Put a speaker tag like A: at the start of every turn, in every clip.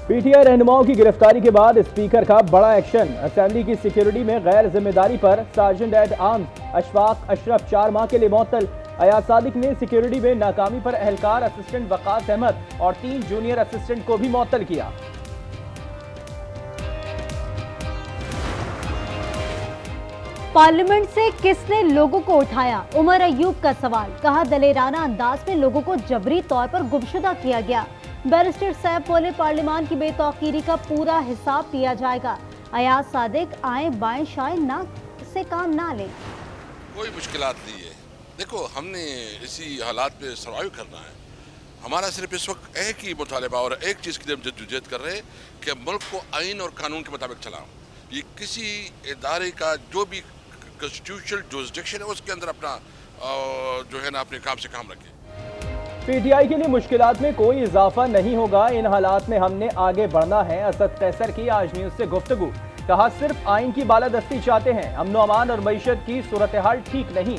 A: PTI रहनुमाओं की गिरफ्तारी के बाद स्पीकर का बड़ा एक्शन। असेंबली की सिक्योरिटी में गैर जिम्मेदारी पर sergeant at arms Ashfaq Ashraf 4 माह के लिए मुअत्तल। अयाज सादिक ने सिक्योरिटी में नाकामी पर एहलकार असिस्टेंट वकास अहमद और 3 जूनियर असिस्टेंट को भी मुअत्तल किया।
B: पार्लियामेंट से किसने लोगों को उठाया, उमर अयूब का सवाल। कहा दलेराना अंदाज में लोगों को जबरी तौर पर गुमशुदा किया गया। बैरिस्टर सैफ बोले पार्लियामान की बेतौकीरी का पूरा हिसाब लिया जाएगा। अयाज सादिक आए बाएं शाएं ना से काम ना ले।
C: कोई मुश्किलात नहीं है। देखो हमने इसी हालात पे सर्वाइव करना है। हमारा सिर्फ इस वक्त एक ही मुतालिबा और एक चीज़ के लिए जद्दोजहद कर रहे हैं कि मुल्क को आइन और कानून के मुताबिक चलाओ। ये किसी इदारे का जो भी कॉन्स्टिट्यूशनल जुरिसडिक्शन है उसके अंदर अपना जो है ना अपने काम से काम रखें।
A: पीटीआई के लिए मुश्किलात में कोई इजाफा नहीं होगा। इन हालात में हमने आगे बढ़ना है। असद कैसर की आज न्यूज से गुफ्तगू। कहा सिर्फ आइन की बालादस्ती चाहते हैं, अमनो अमान और मईशत की सूरत हाल ठीक नहीं।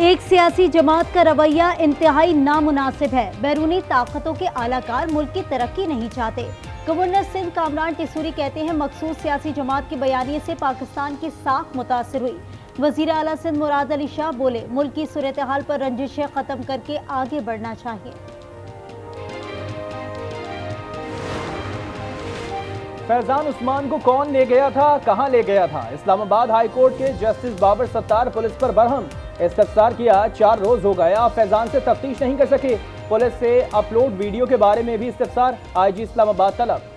B: एक सियासी जमात का रवैया इंतहाई नामुनासिब है। बैरूनी ताकतों के आलाकार मुल्क की तरक्की नहीं चाहते। गवर्नर सिंध कामरान टिसूरी कहते हैं मखसूस सियासी जमात के बयानिए से पाकिस्तान की साख मुतासिर हुई। वजीर आला सिंध मुराद अली शाह बोले मुल्क की सूरत हाल पर रंजिशें खत्म करके आगे बढ़ना चाहिए।
A: फैजान उस्मान को कौन ले गया था, कहां ले गया था? इस्लामाबाद हाई कोर्ट के जस्टिस बाबर सत्तार पुलिस पर बरहम। इस्तफसार किया, 4 रोज हो गया, फैजान से तफ्तीश नहीं कर सके। पुलिस से अपलोड वीडियो के बारे में भी इस्तफसार। आईजी इस्लामाबाद तलब।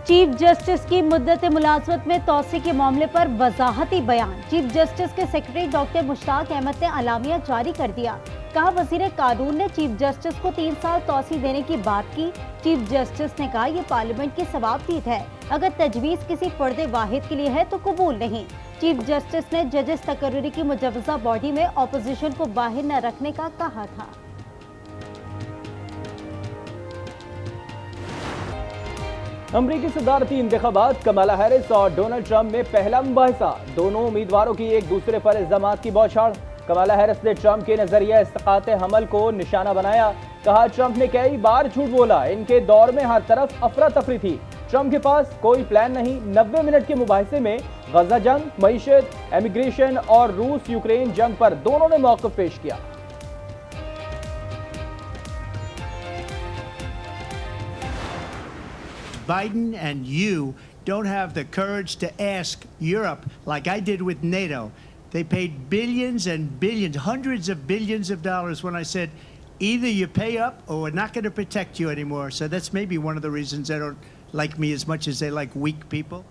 B: चीफ जस्टिस की मुद्दत मुलाजमत में तोसी के मामले पर वजाहती बयान। चीफ जस्टिस के सेक्रेटरी डॉक्टर मुश्ताक अहमद ने अलामिया जारी कर दिया। कहा वजीर कानून ने चीफ जस्टिस को 3 साल तोसी देने की बात की। चीफ जस्टिस ने कहा यह पार्लियामेंट की सवाबदीद है, अगर तजवीज़ किसी फर्द वाहिद के लिए है तो कबूल नहीं। चीफ जस्टिस ने जजेस तकर्री की मुजवजा बॉडी में अपोजिशन को बाहर न रखने का कहा था।
A: अमरीकी सदारती इंतखाबात, कमला हैरिस और डोनाल्ड ट्रंप में पहला मुबाहिसा। दोनों उम्मीदवारों की एक दूसरे पर इल्जामात की बौछार। कमला हैरिस ने ट्रंप के नजरिया इस्तिकात हमल को निशाना बनाया। कहा ट्रंप ने कई बार झूठ बोला, इनके दौर में हर तरफ अफरा तफरी थी। ट्रंप के पास कोई प्लान नहीं। 90 मिनट के मुबाहिसे में गजा जंग, मईशत, इमिग्रेशन और रूस यूक्रेन जंग पर दोनों ने मौक़िफ़ पेश किया।
D: Biden and you don't have the courage to ask Europe like I did with NATO. They paid billions and billions, hundreds of billions of dollars when I said, either you pay up or we're not going to protect you anymore. So that's maybe one of the reasons they don't like me as much as they like weak people.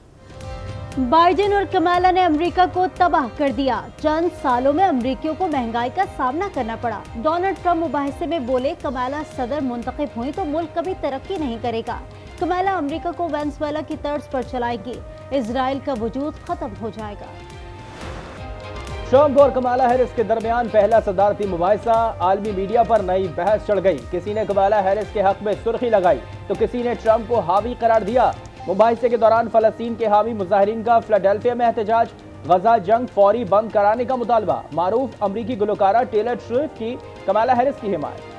B: Biden और कमाला ने America को तबाह कर दिया। चंद सालों में अमेरिकियों को महंगाई का सामना करना पड़ा। डोनाल्ड ट्रंप मुबाहिसे में बोले कमाला सदर मुंतखब हुई तो मुल्क कभी तरक्की नहीं करेगा। कमाला अमेरिका को वेनेजुएला की तर्ज पर चलाएगी। इजराइल का वजूद खत्म हो जाएगा।
A: ट्रंप और कमाला हैरिस के दरमियान पहला सदारती मुबाहिसा। आलमी मीडिया पर नई बहस चढ़ गई। किसी ने कमाला हैरिस के हक में सुर्खी लगाई तो किसी ने ट्रंप को हावी करार दिया। मुबाहिसे के दौरान फलस्तीन के हामी मुजाहिरीन का फिलाडेल्फिया में एहतजाज। गजा जंग फौरी बंद कराने का मुतालबा। मारूफ अमरीकी गुलकारा टेलर स्विफ्ट की कमाला हैरिस की हिमायत।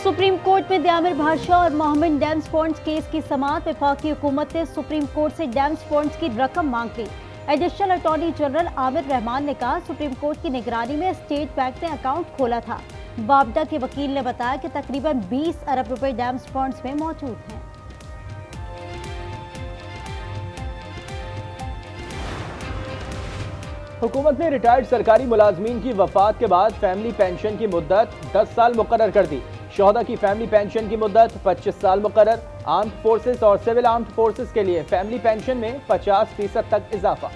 B: सुप्रीम कोर्ट में दयामिर भाषा और मोहम्मद डैम्स फंड्स केस की समाअत। वफाकी हुकूमत ने सुप्रीम कोर्ट से डैम्स फंड्स की रकम मांग ली। Additional attorney general Amir Rahman ने कहा सुप्रीम कोर्ट की निगरानी में स्टेट बैंक ने अकाउंट खोला था। बाबडा के वकील ने बताया कि तकरीबन 20 अरब रुपए डैम्स फंड्स में मौजूद हैं।
A: हुकूमत ने रिटायर्ड सरकारी मुलाजमीन की वफात के बाद फैमिली पेंशन की मुद्दत 10 साल मुकर्रर कर दी। शोहदा की फैमिली पेंशन की मुद्दत 25 साल मुकर्रर। आर्म्ड फोर्सेस और सिविल आर्म्ड फोर्सेस के लिए फैमिली पेंशन में 50% तक इजाफा।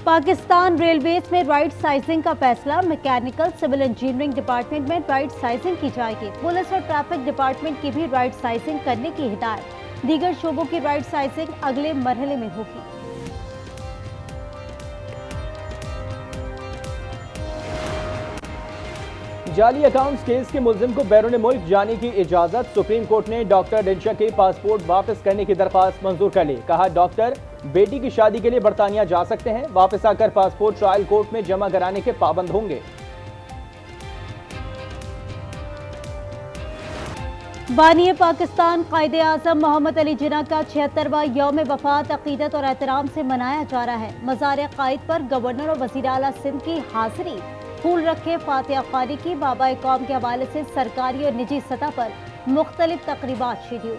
B: पाकिस्तान रेलवेज में राइट साइजिंग का फैसला। मैकेनिकल सिविल इंजीनियरिंग डिपार्टमेंट में राइट साइजिंग की जाएगी। पुलिस और ट्रैफिक डिपार्टमेंट की भी राइट साइजिंग करने की हिदायत। दीगर शोबों की राइट साइजिंग अगले मरहले में होगी।
A: जाली अकाउंट्स केस के मुल्जिम को बैरून मुल्क जाने की इजाजत। सुप्रीम कोर्ट ने डॉक्टर डिंशा के पासपोर्ट वापस करने की दरख्वास्त मंजूर कर ली। कहा डॉक्टर बेटी की शादी के लिए बरतानिया जा सकते हैं, वापस आकर पासपोर्ट ट्रायल कोर्ट में जमा कराने के पाबंद होंगे।
B: बानी पाकिस्तान कायदे आज़म मोहम्मद अली जिन्ना का 76वां यौम वफात अकीदत और एहतराम से मनाया जा रहा है। मज़ार कायद पर गवर्नर और वज़ीर आला सिंध की हाजिरी, फूल रखे, फातिहा ख्वानी की। बाबा कौम के हवाले से सरकारी और निजी सतह पर मुख्तलिफ तकरीबात शेड्यूल।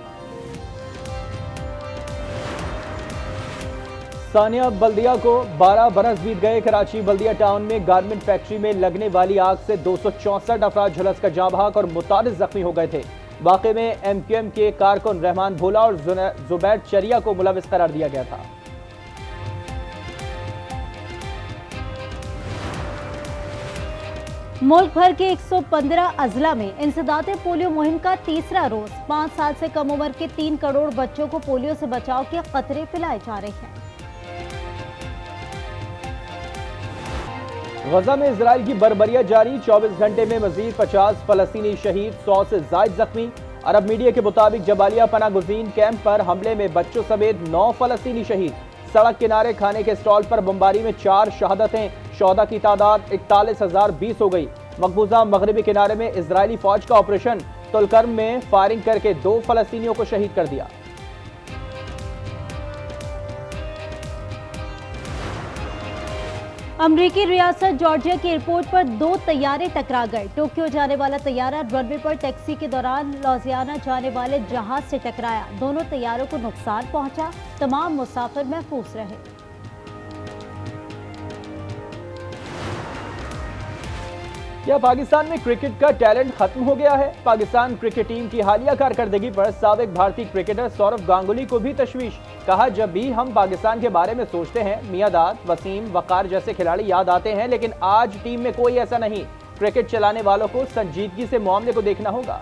A: सानिया बल्दिया को 12 बरस बीत गए। कराची बल्दिया टाउन में गारमेंट फैक्ट्री में लगने वाली आग से 264 अफराद झुलस कर जाँ बहक और मुतारिज जख्मी हो गए थे। वाक़े में MQM के कारकुन रहमान भोला और जुबैर चरिया को मुलविस करार दिया गया था।
B: मुल्क भर के 115 अजला में इंसदाद पोलियो मुहिम का तीसरा रोज। 5 साल से कम उम्र के 3 करोड़ बच्चों को पोलियो से बचाव के कतरे पिलाए जा रहे हैं।
A: गजा में इजराइल की बर्बरियत जारी। 24 घंटे में मजीद 50 फलस्तीनी शहीद, 100 से जायद जख्मी। अरब मीडिया के मुताबिक जबालिया पना गुज़ीन कैंप पर हमले में बच्चों समेत 9 फलस्तीनी शहीद। सड़क किनारे खाने के स्टॉल पर बमबारी में 4 शहादतें। शोहदा की तादाद 41,020 हो गई। मकबूजा मगरबी किनारे में इजरायली फौज का ऑपरेशन तुलकर्म में फायरिंग करके 2 फलस्तीनियों को शहीद कर दिया।
B: अमरीकी रियासत जॉर्जिया की एयरपोर्ट पर 2 तैयारे टकरा गए। टोक्यो जाने वाला तैयारा रनवे पर टैक्सी के दौरान लुजियाना जाने वाले जहाज से टकराया। दोनों तैयारों को नुकसान पहुंचा, तमाम मुसाफिर महफूज रहे।
A: क्या पाकिस्तान में क्रिकेट का टैलेंट खत्म हो गया है? पाकिस्तान क्रिकेट टीम की हालिया कारकर्दगी पर साबिक भारतीय क्रिकेटर सौरव गांगुली को भी तशवीश। कहा जब भी हम पाकिस्तान के बारे में सोचते हैं मियांदाद, वसीम, वकार जैसे खिलाड़ी याद आते हैं, लेकिन आज टीम में कोई ऐसा नहीं। क्रिकेट चलाने वालों को संजीदगी से मामले को देखना होगा।